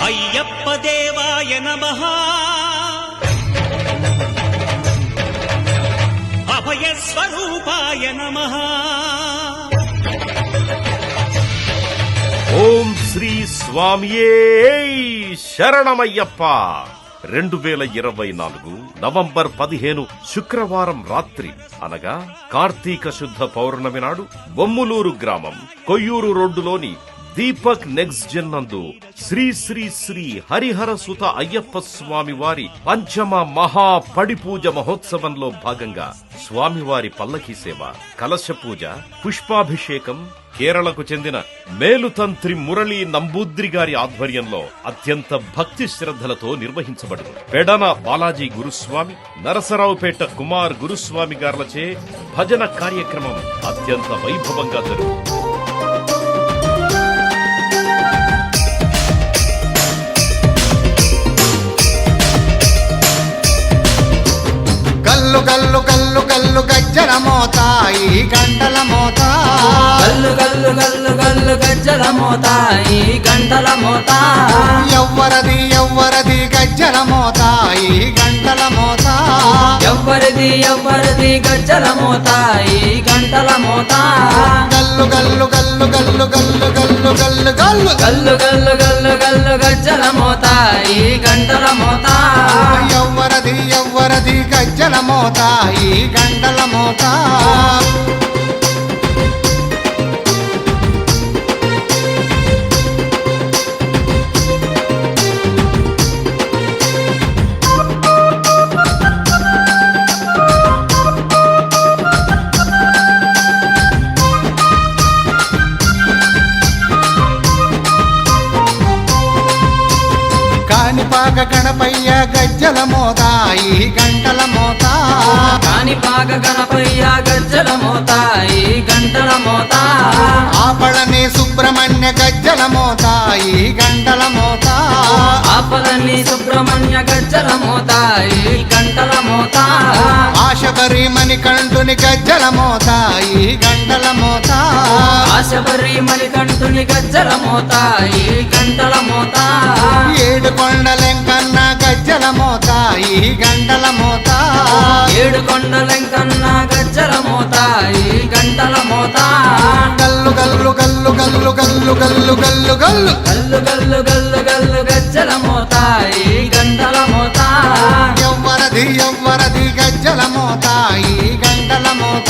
అయ్యప్ప దేవాయ నమః అభయ స్వరూపాయ నమః ఓం శ్రీ స్వామియే శరణమయ్యప్ప 2024 నవంబర్ 15 శుక్రవారం రాత్రి అనగా కార్తీక శుద్ధ పౌర్ణమి నాడు బొమ్ములూరు గ్రామం కొయ్యూరు రోడ్డులోని దీపక్ నెక్స్ట్ జెన్ నందు శ్రీ శ్రీ శ్రీ హరిహర సుత అయ్యప్ప స్వామి వారి పంచమ మహా పడిపూజ మహోత్సవంలో భాగంగా స్వామివారి పల్లకీ సేవ, కలశ పూజ, పుష్పాభిషేకం కేరళకు చెందిన మేలుతంత్రి మురళీ నంబూద్రి గారి ఆధ్వర్యంలో అత్యంత భక్తి శ్రద్ధలతో నిర్వహించబడును. పెడన బాలాజీ గురుస్వామి, నరసరావుపేట కుమార్ గురుస్వామి గార్లచే భజన కార్యక్రమం అత్యంత వైభవంగా జరుగుతుంది. గల్లు గల్లు గల్లు గల్లు గజ్జల మోత ఈ గంటల మోత గల్లు గల్లు గల్లు గల్లు గజ్జల మోత ఈ గంటల మోత ఎవ్వరది ఎవ్వరది గజ్జల మోత ఈ గంటల మోత ఎవ్వరిది ఎవ్వరిది గజ్జల మోత ఈ గంటల మోత గల్లు గల్లు గల్లు గల్లు గల్లు గల్లు గల్లు గల్లు గల్లు గల్లు గల్లు గల్లు గజ్జల మోత ఈ గంటల మోత ఎవ్వరది ఎవ్వరది గజ్జల మోత ఈ గంటల మోత కాణిపాక గణపయ్య గజ్జల మోత ఈ గంటల మోత కాణిపాక గణపయ్య గజ్జల మోత ఈ గంటల మోత ఆపళని సుబ్రహ్మణ్య గజ్జల మోత ఈ గంటల మోత ఆపలని సుబ్రహ్మణ్య గజ్జల మోత ఈ గంటల మోత ఆశబరి మణికంఠుని గజ్జల మోత ఈ గంటల మోత ఆశబరి మణికంఠుని గజ్జల మోత ఈ గంటల మోత ఏడు కొండలెంకన్న గజ్జల మోత ఈ గంటల మోత ఏడు కొండలెంకన్న గజ్జల మోత ఈ గంటల మోత గల్లు గల్లు గల్లు గల్లు గల్లు గల్లు గల్లు గల్లు గల్లు గల్లు గల్లు గల్లు గజ్జల మోత ఈ గంటల మోత ఎవ్వరది ఎవ్వరది గజ్జల మోత ఈ గంటల మోత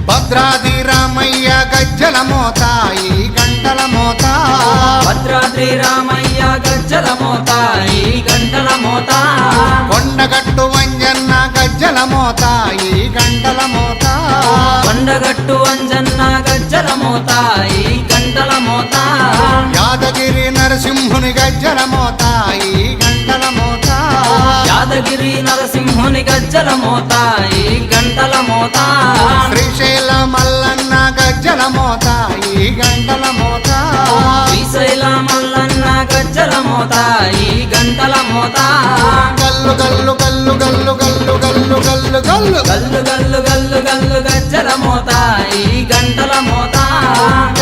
భద్రాది రామయ్య గజ్జల మోత ఈ గంటల మోత భద్రాద్రి రామయ్య గజ్జల మోత ఈ గంటల మోత కొండగట్టు వంజన్న గజ్జల మోత ఈ గంటల మోత కొండగట్టు అంజన్న గజ్జల మోత ఈ గంటల మోత యాదగిరి నరసింహుని గజ్జల మోత ఈ గంటల మోత యాదగిరి నరసింహుని గజ్జల మోత ఈ గంటల మోత శ్రీశైల మల్లన్న గజ్జల మోత ఈ గంటల మోత శ్రీశైల మల్లన్న గజ్జల మోత ఈ గంటల మోత గల్లు గల్లు గల్లు గల్లు గల్లు గల్లు గల్లు గల్లు గల్లు గల్లు గల్లు గల్లు గజ్జల మోత ఈ గంటల మోత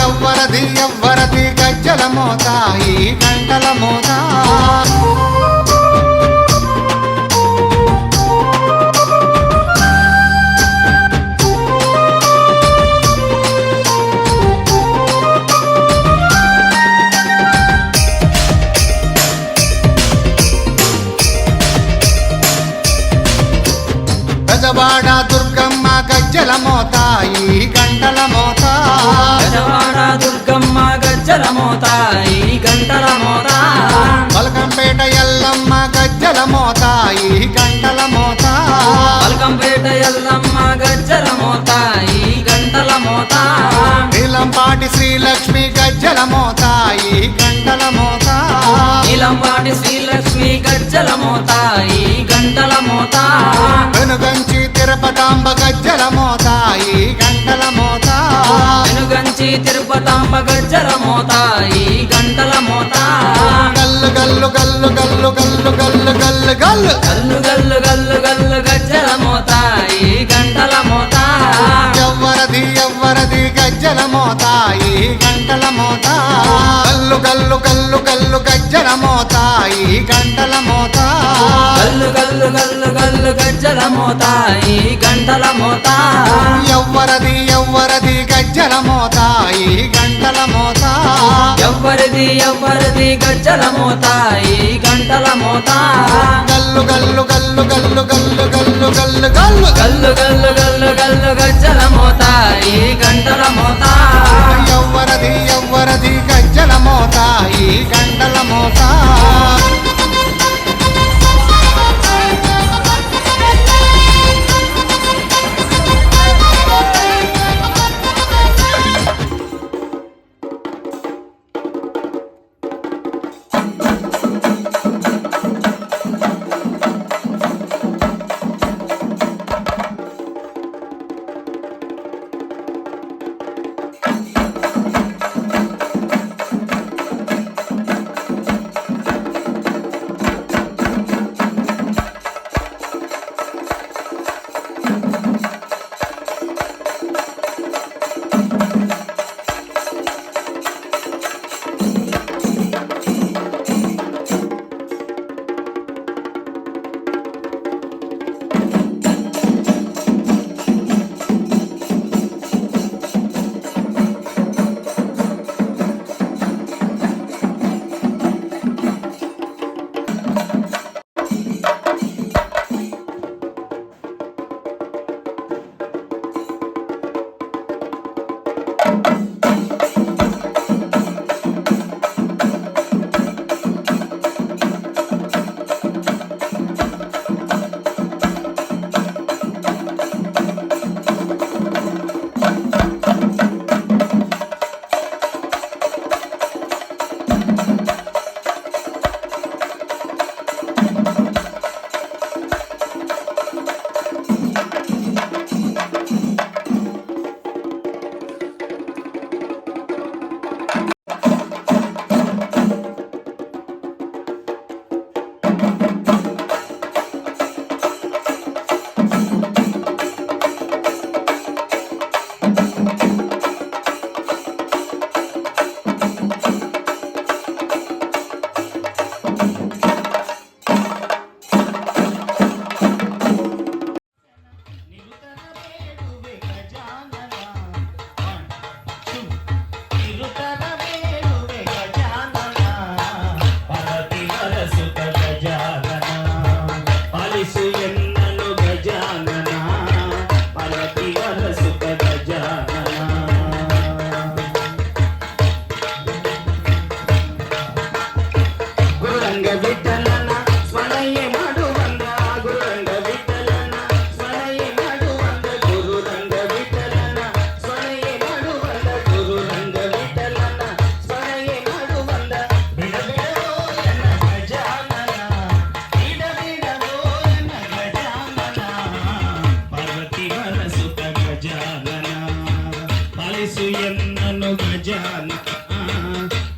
ఎవ్వరది ఎవ్వరది గజ్జల మోత ఈ గంటల మోత గజవాడ దుర్గమ్మ గజ్జల మోత ఈ గంటల మోత గజవాడ దుర్గమ్మ గజ్జల మోత ఈ గంటల మోత బల్కంపేట ఎల్లమ్మ గజ్జల మోత ఈ గంటల మోత పల్కంపేట ఎల్లమ్మ గజ్జల మోత ఈ గంటల మోత నీలంపాటి శ్రీలక్ష్మి గజ్జల మోత ఈ గంటల మోత నీలంపాటి శ్రీలక్ష్మి గజ్జల మోత ఈ గంటల మోత వెనుగంచి తిరుపతాంబ గజ్జల మోత ఈ గంటల మోత వెనుగంచి కాంచి తిరుపతాంబ గజ్జల మోత ఈ గంటల మోత గల్లు గల్లు గల్లు గల్లు గల్లు గల్లు గల్లు గల్లు గల్లు గల్లు గల్లు గల్లు గజ్జల మోత ఈ గంటల మోత ఎవ్వరది గజ్జల మోత ఈ గంటల మోత గల్లు గల్లు గల్లు గల్లు గజ్జల మోత ఈ గంటల మోత గల్లు గల్లు గల్లు గల్లు గజ్జల మోత ఈ గంటల మోత ఎవ్వరది గజ్జల మోత ఈ గంటల మోత ఎవ్వరిది గజ్జల మోత ఈ గంటల మోత గల్లు గల్లు గల్లు గల్లు గల్లు గల్లు గల్లు గల్లు గల్లు గల్లు గల్లు గల్లు గజ్జల మోత ఈ గంటల మోత ఎవ్వరది గజ్జల మోత ఈ గంటల మోత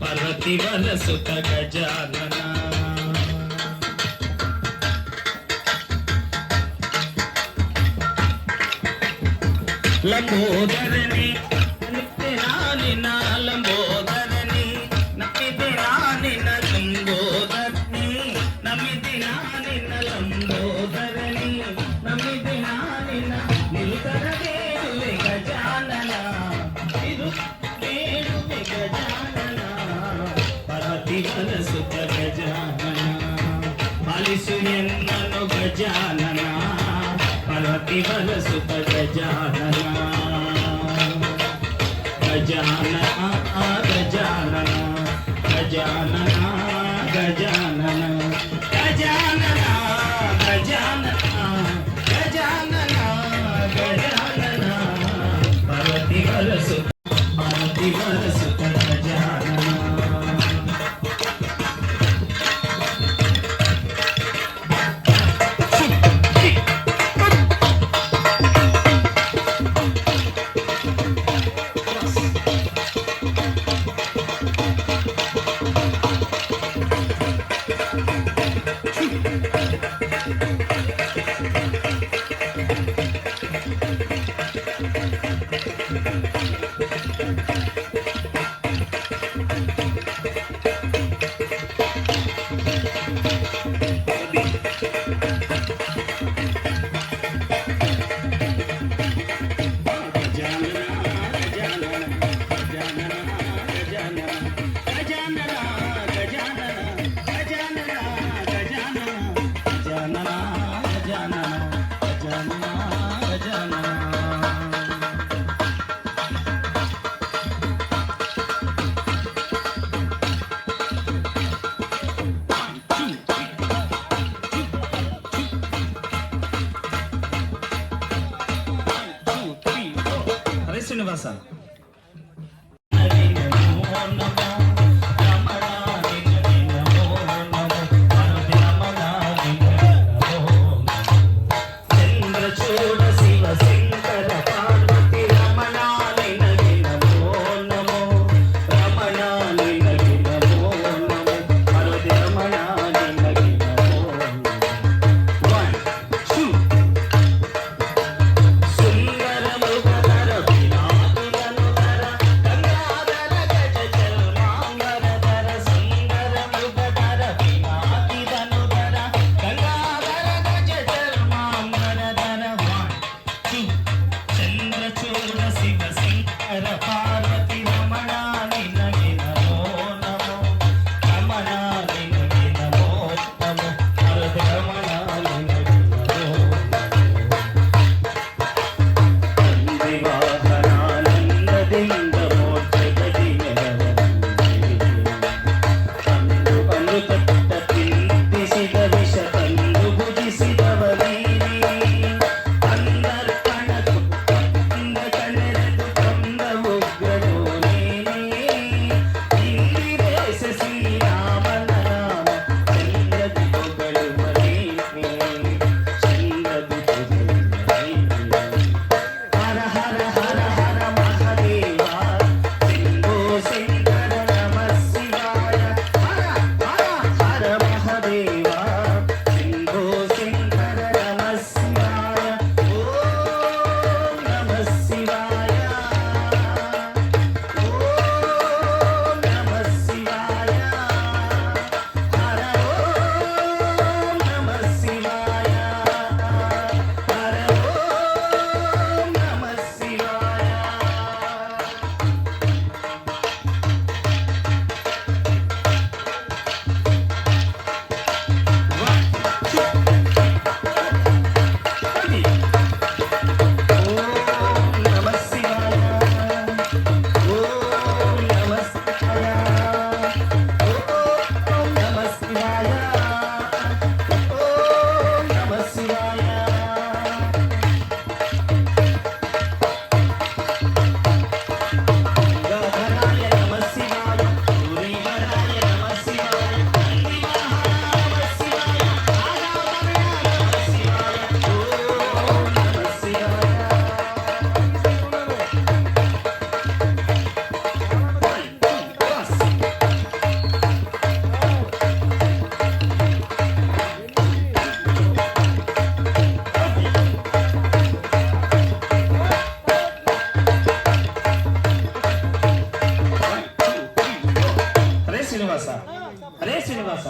పార్వతివర సుత గజానన లంబోదరణి నిత్యనాని లంబోదరణి నమిదినాని లంబోదరణి నమిదినాని లంబోదరణి నమిదినాని నిలుతర వేడువే గజానన వేడువే గజానన పార్వతివర సుత గజానన పాలిసు ఎన్నను గజానన పార్వతివర సుత గజానన గజానన గజానన గజానన గజానన గజానన గజానన గజానన గజానన పార్వతివర సుత గజానన శ్రీనివాస అరే శ్రీనివాస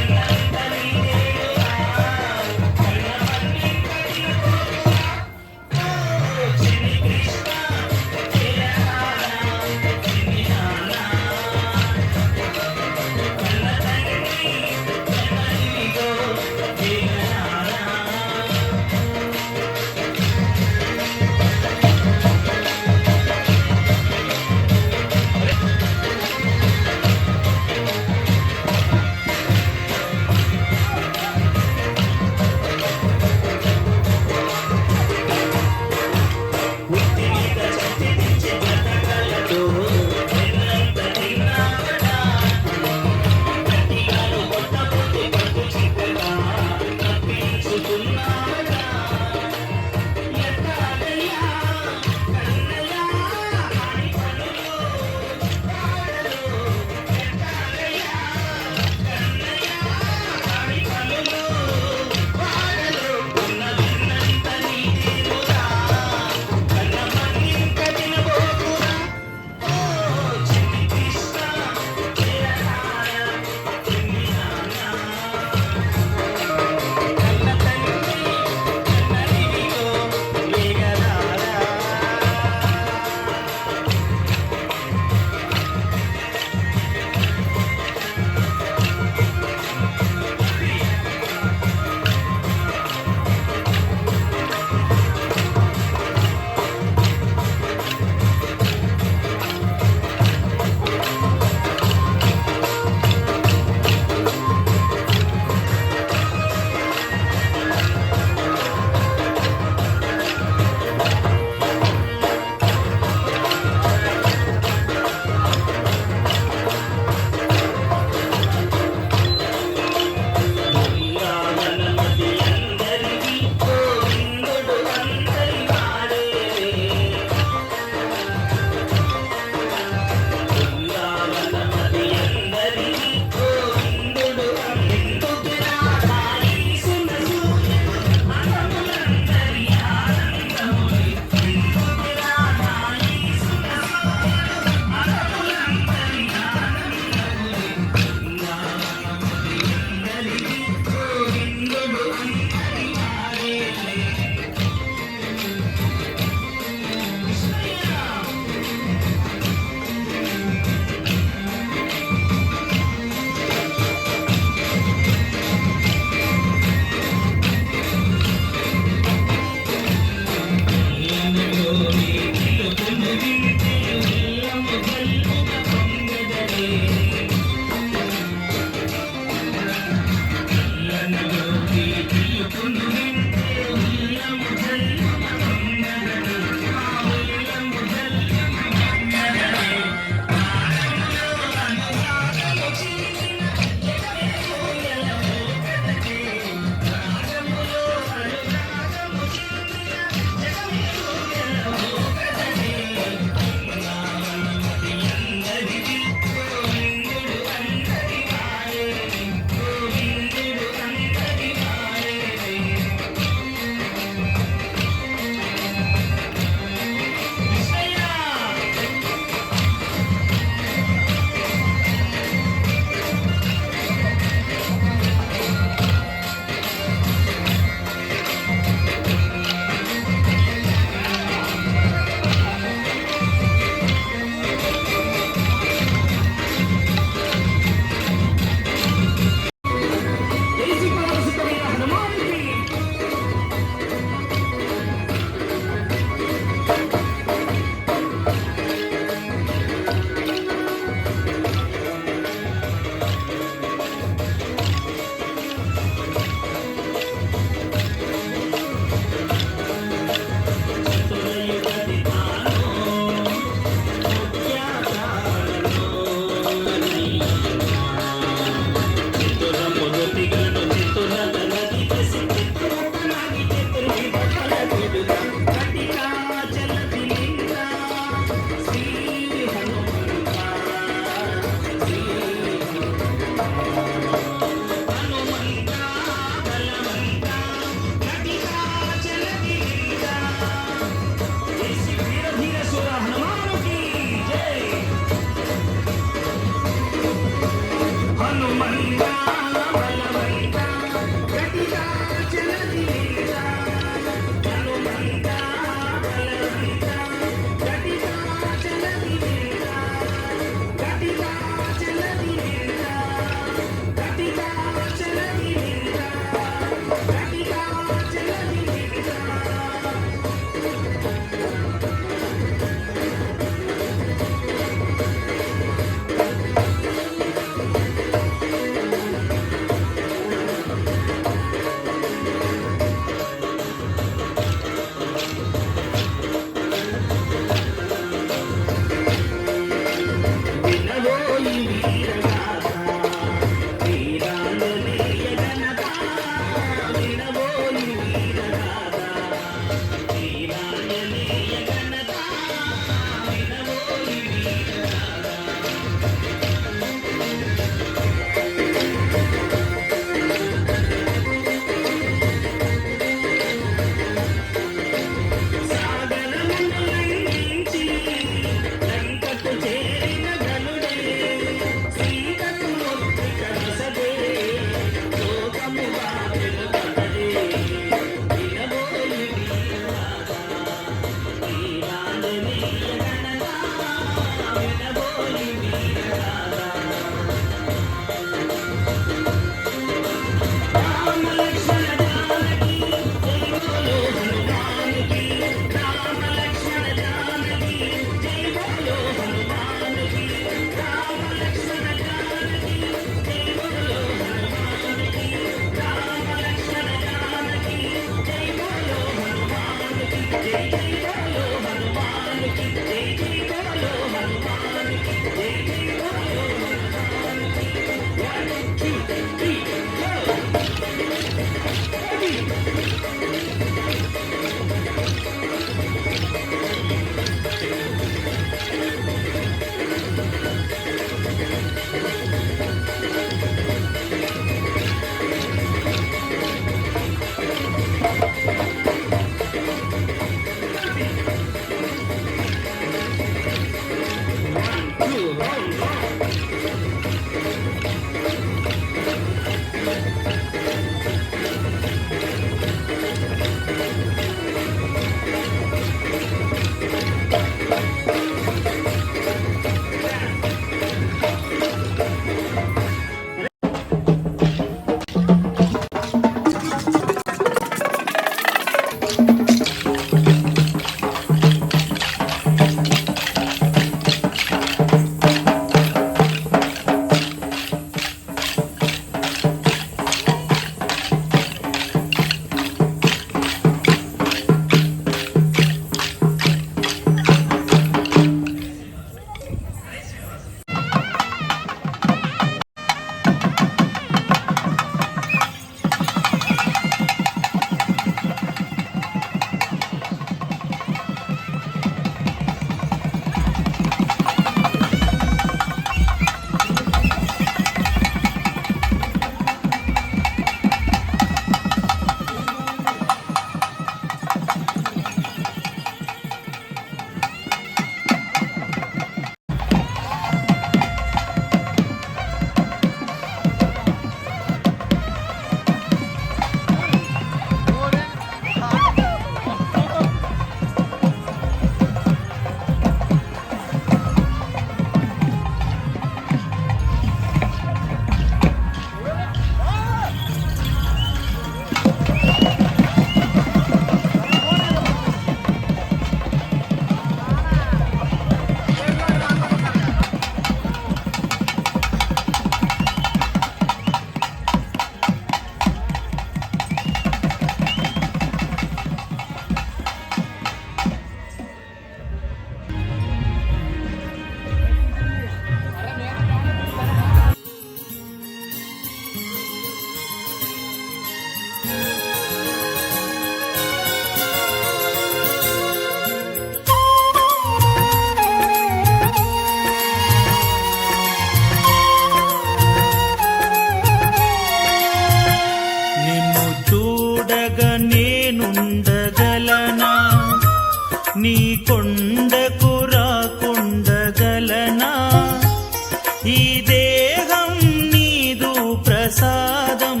ఈ దేహం నీదు ప్రసాదం,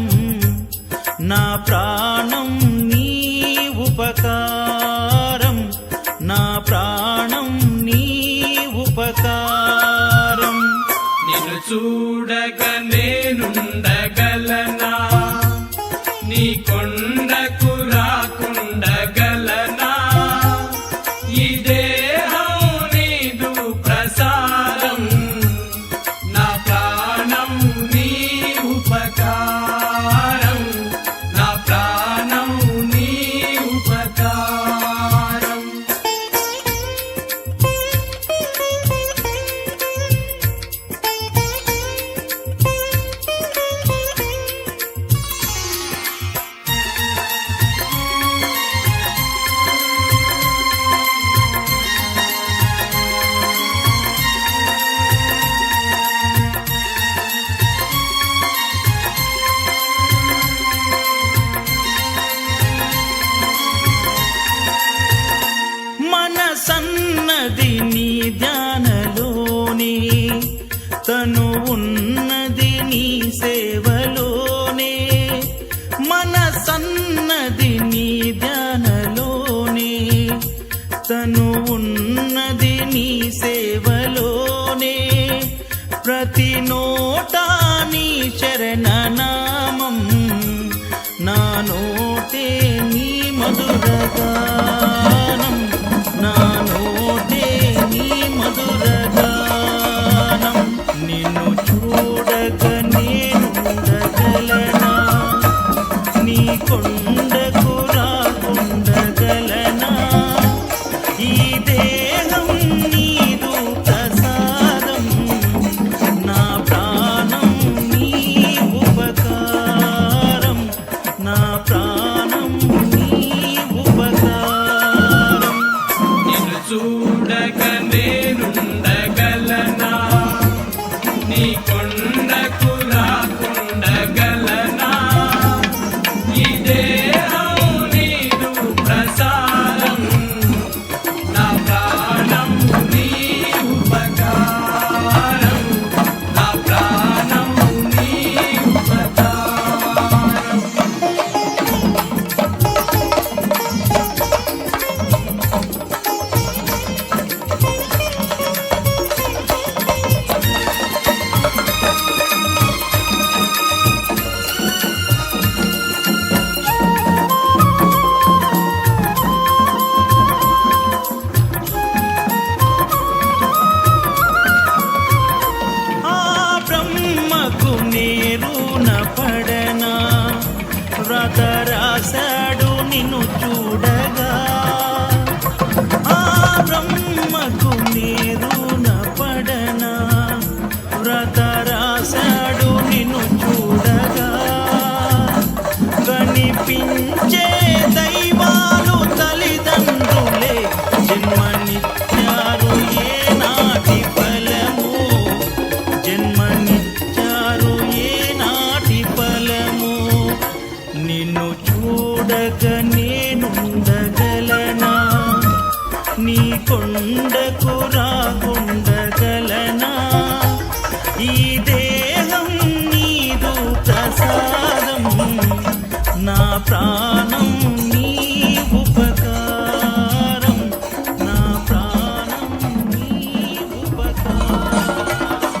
నా ప్రాణం నీ ఉపకారం, నా ప్రాణం నీ ఉపకారం. నిన్ను చూడగ నేనుండగలనా, నీ కొండకు రాకుండగలనా. ఈ దేహం నీదు ప్రసాదం, నా ప్రాణం నీ ఉపకారం, నా ప్రాణం నీ ఉపకారం. మనసన్నది నీ ధ్యానలోనే, తను ఉన్నది నీ సేవలోనే. మనసన్నది నీ ధ్యానలోనే, తను ఉన్నది నీ సేవలోనే. ప్రతి నోటా నీ శరణనామం, నా నోటే నీ మధురగానం, నా నోటే నీ మధురగానం. నిన్ను చూడగ నేనుండగలనా, నీ కొండకు రాకుండగలనా. ఈ దేహం నీదు ప్రసాదం, నా ప్రాణం నీ ఉపకారం, నా ప్రాణం నీ ఉపకారం. నిన్ను చూడగ నేనుండగలనా, నీ కొండకు రాకుండగలనా. ఈ దేహం నీదు ప్రసాదం, నా ప్రాణం నీ ఉపకారం, నా ప్రాణం నీ ఉపకారం. ఆ బ్రహ్మకు నేరున పడనా, వ్రత రాశాడు నిన్ను చూడగా. ఆ బ్రహ్మకు నేరున పడనా, వ్రత రాశాడు నిన్ను చూడగా. కనిపించే దైవాలు తల్లిదండ్రులే, జన్మనిచ్చారు ఏనాటి ఫలము, జన్మనిచ్చారు ఏనాటి ఫలము. నిన్ను చూడగ నేనుండగలనా, నీ కొండకు రాకుండగలనా. ఈ దేహం నీదు ప్రసాదం, నా ప్రాణం నీ ఉపకారం, నా ప్రాణం నీ ఉపకారం.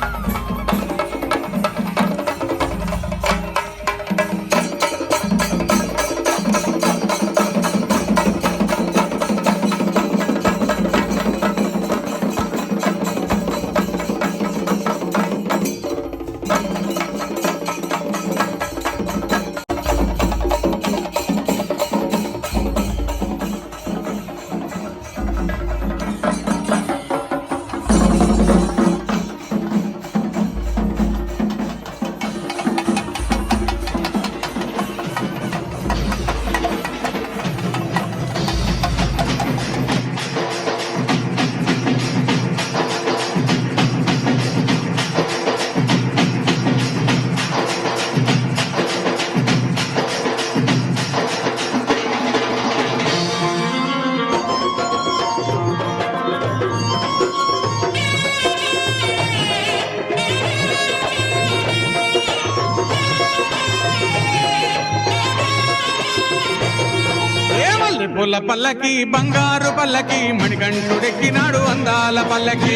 పూల పల్లకి బంగారు పల్లకి మణికంఠుడెక్కినాడు అందాల పల్లకి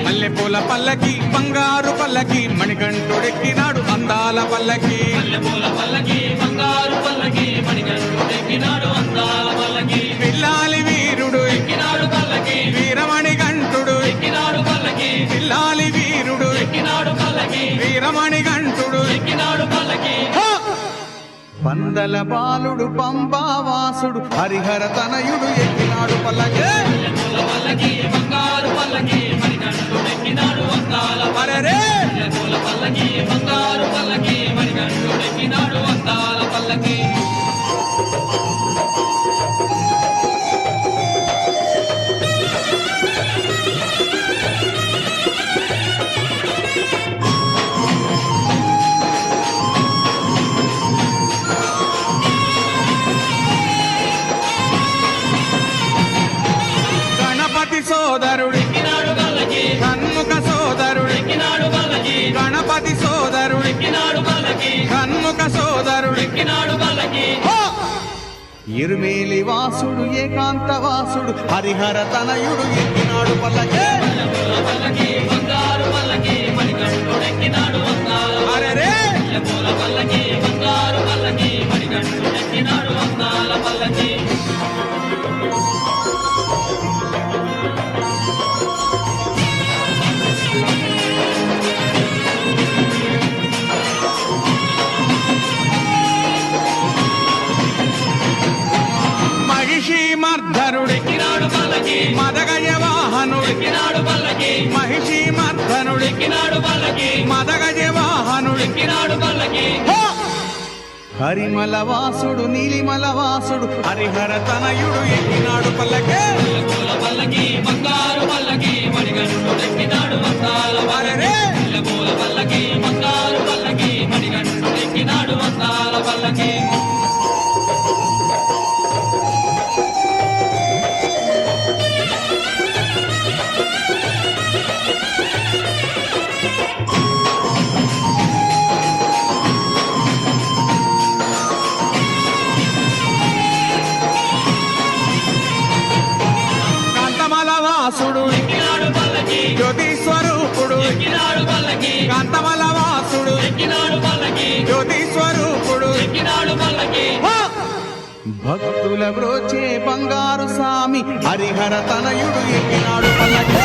మల్లె పూల పల్లకి బంగారు పల్లకి మణికంఠుడెక్కినాడు అందాల పల్లకి పిల్లాలి వీరుడు ఎక్కినాడు పల్లకి వీరమణి గంటుడు ఎక్కినాడు పల్లకి పిల్లాలి వీరుడు ఎక్కినాడు పల్లకి వీరమణి గంటుడు ఎక్కినాడు పల్లకి పందల బాలుడు పంబావాసుడు హరిహర తనయుడు ఎక్కినాడు పల్లకి బంగారు పల్లకి మణికంఠుడెక్కినాడు అందాల పల్లకి బంగారు పల్లకి మణికంఠుడెక్కినాడు అందాల పల్లకి సోదరుడు షణ్ముఖ సోదరుడు గణపతి సోదరుడు షణ్ముఖ సోదరుడు ఇరుమేలి వాసుడు ఏకాంత వాసుడు హరిహర తనయుడు ఎక్కినాడు పల్లకి అరెరే మర్ధనుడెక్కినాడు పల్లకి మదగజ వాహనుడెక్కినాడు పల్లకి మహిషి మర్ధనుడెక్కినాడు పల్లకి మదగజ వాహనుడెక్కినాడు పల్లకి హరిమల వాసుడు నీలిమల వాసుడు హరిహర తనయుడు ఎక్కినాడు పల్లకి పల్లకి బంగారు పల్లకి మణికంఠుడెక్కినాడు అందాల పల్లకి బంగారు పల్లకి మణికంఠుడెక్కినాడు అందాల పల్లకి జ్యోతి స్వరూపుడు కాంతమల వాసుడు జ్యోతి స్వరూపుడు భక్తుల బ్రోచే బంగారు స్వామి హరిహర తనయుడు ఎక్కినాడు పల్లకి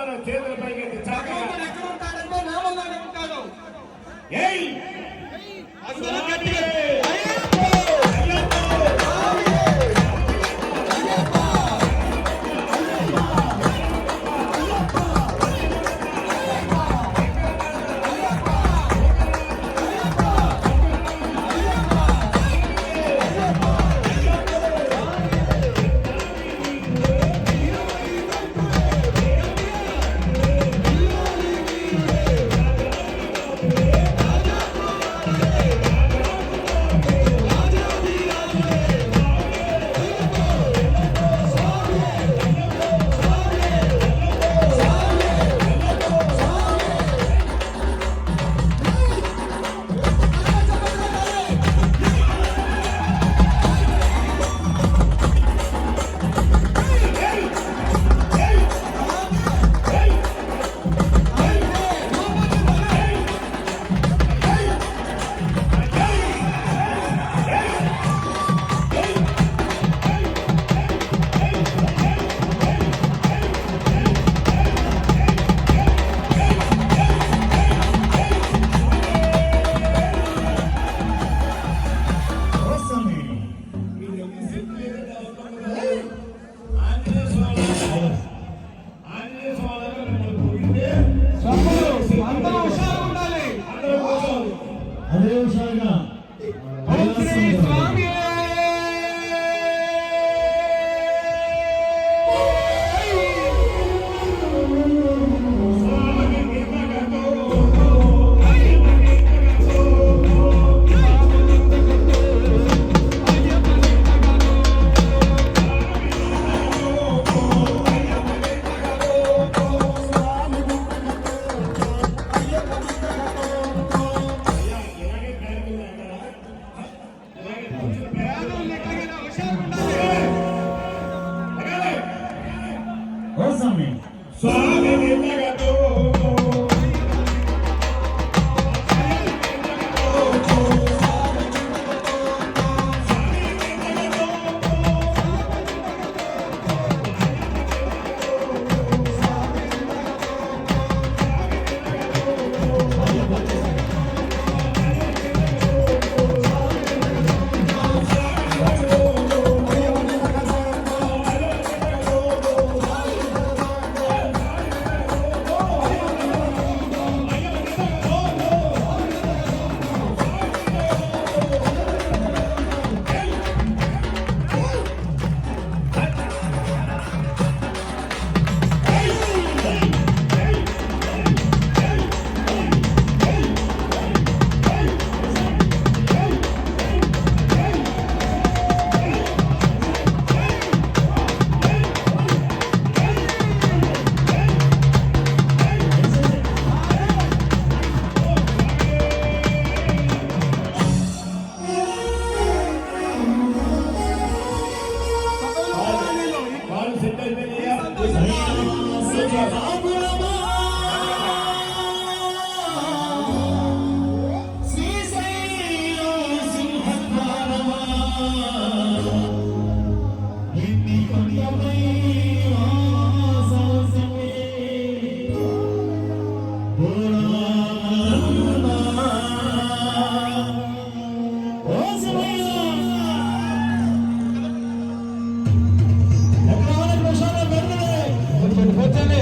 అందరూ చేతుల పైకి చక్కగా ఎక్కడ ఉంటాడంటే నామల్లోనే ఉంటాడు. ఏయ్ అందరూ గట్టిగా అదే విషయంగా స్వామి నిన్నగతో కూర్చోండి.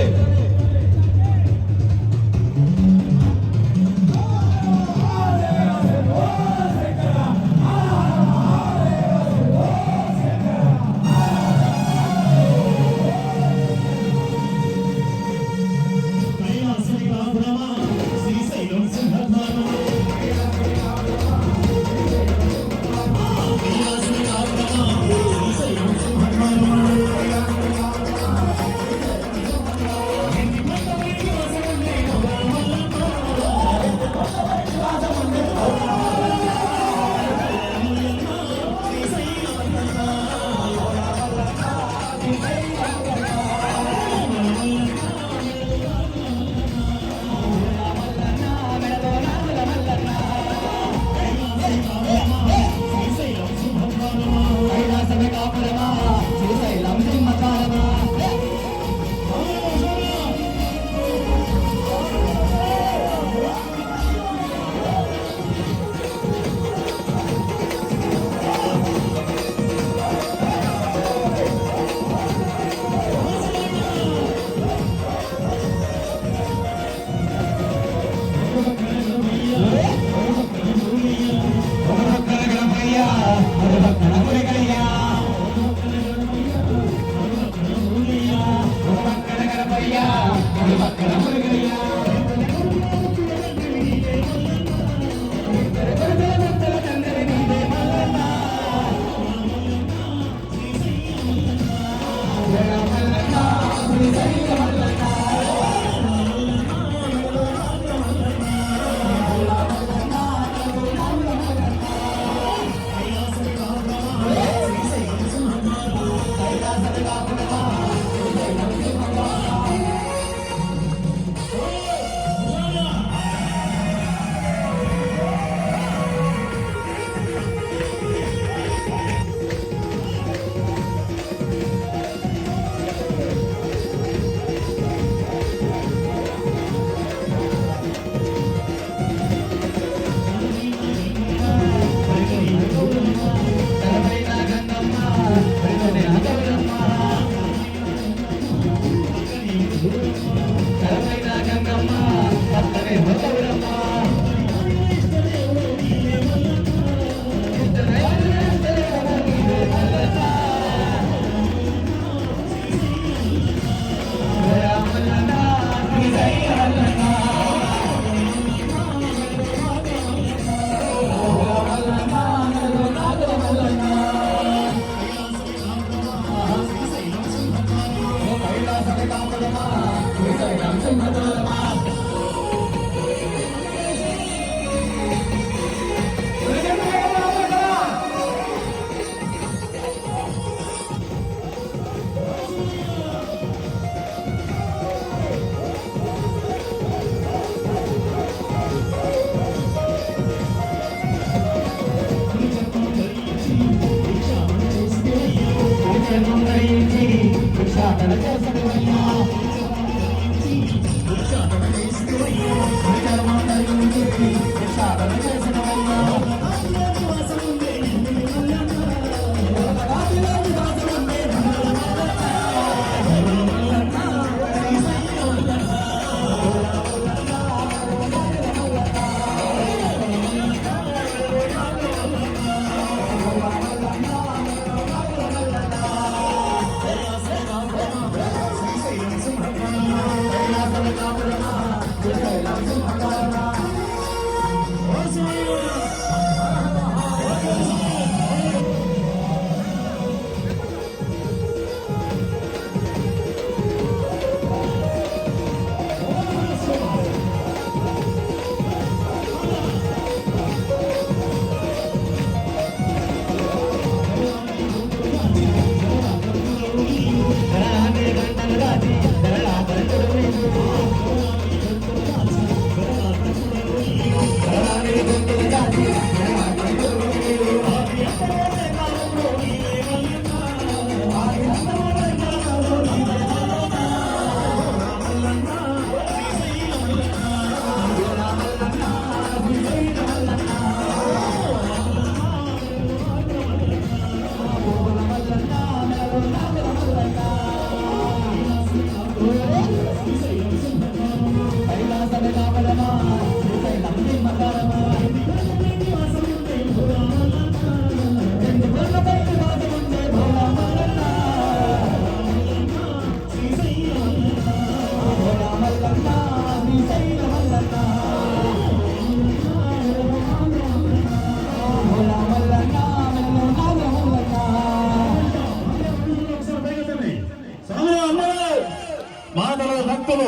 భక్తులు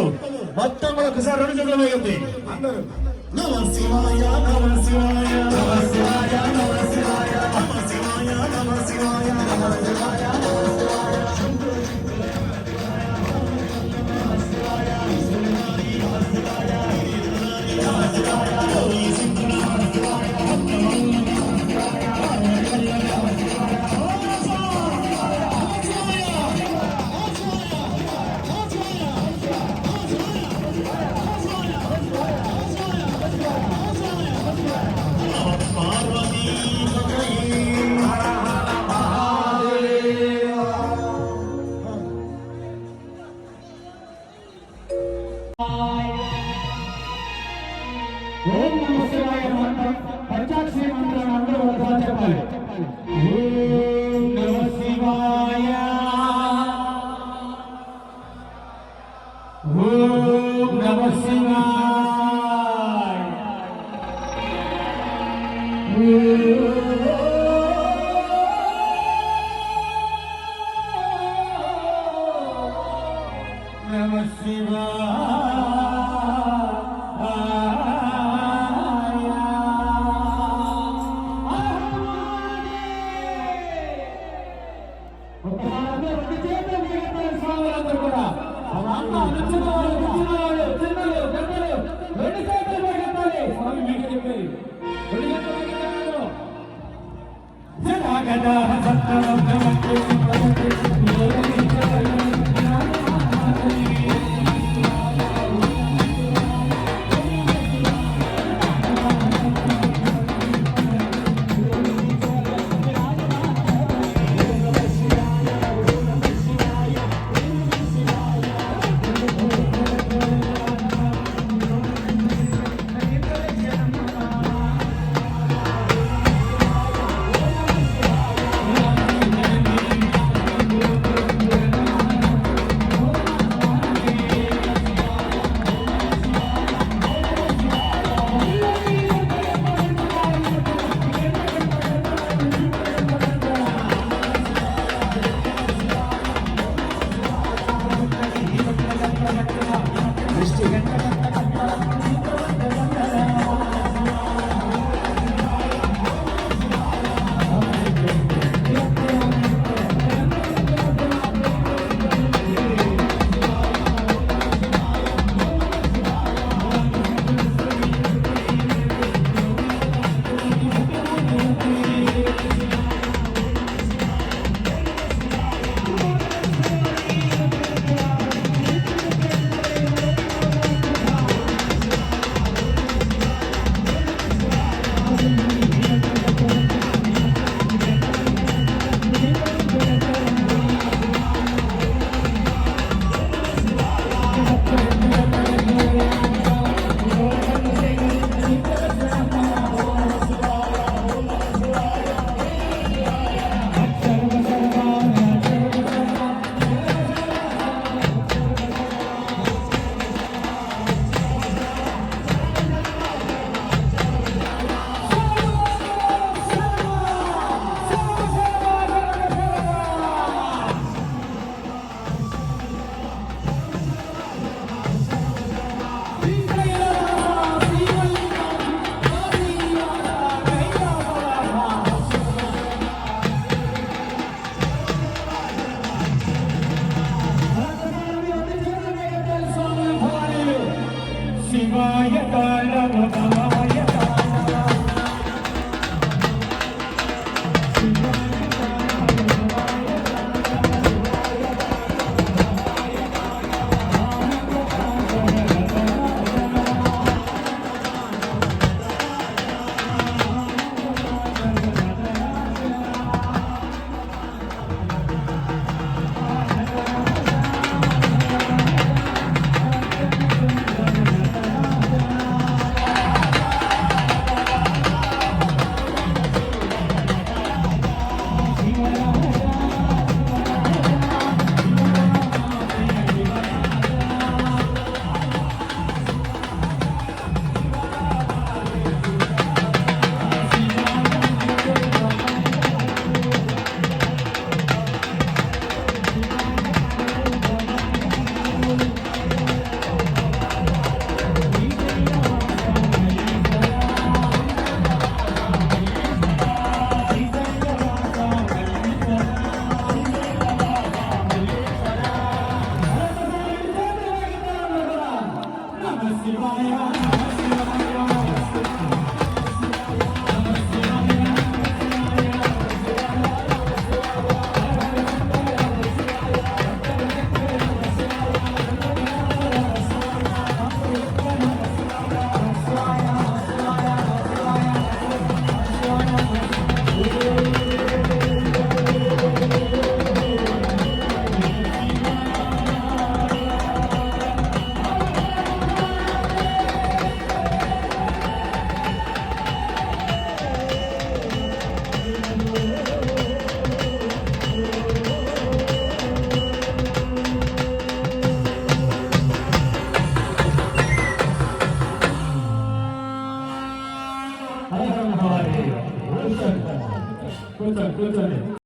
మొత్తం ఒకసారి రెండు జగలు వేయండి అందరూ నమ శివాయ నమ శివాయ నమ శివాయ నమ శివాయ నమ శివాయ నమ శివాయ నమ శివాయ ఓం నమః శివాయ మంత్రం పంచాక్షరి మంత్రాన్ని అందరూ ఒకసారి చెప్పాలి. ఓం నమః శివాయ ఓం నమః శివాయ. నమః శివాయ. శివాయ కాళవ భవాయ హర హర మహాదేవ కూర్చోండి కూర్చోండి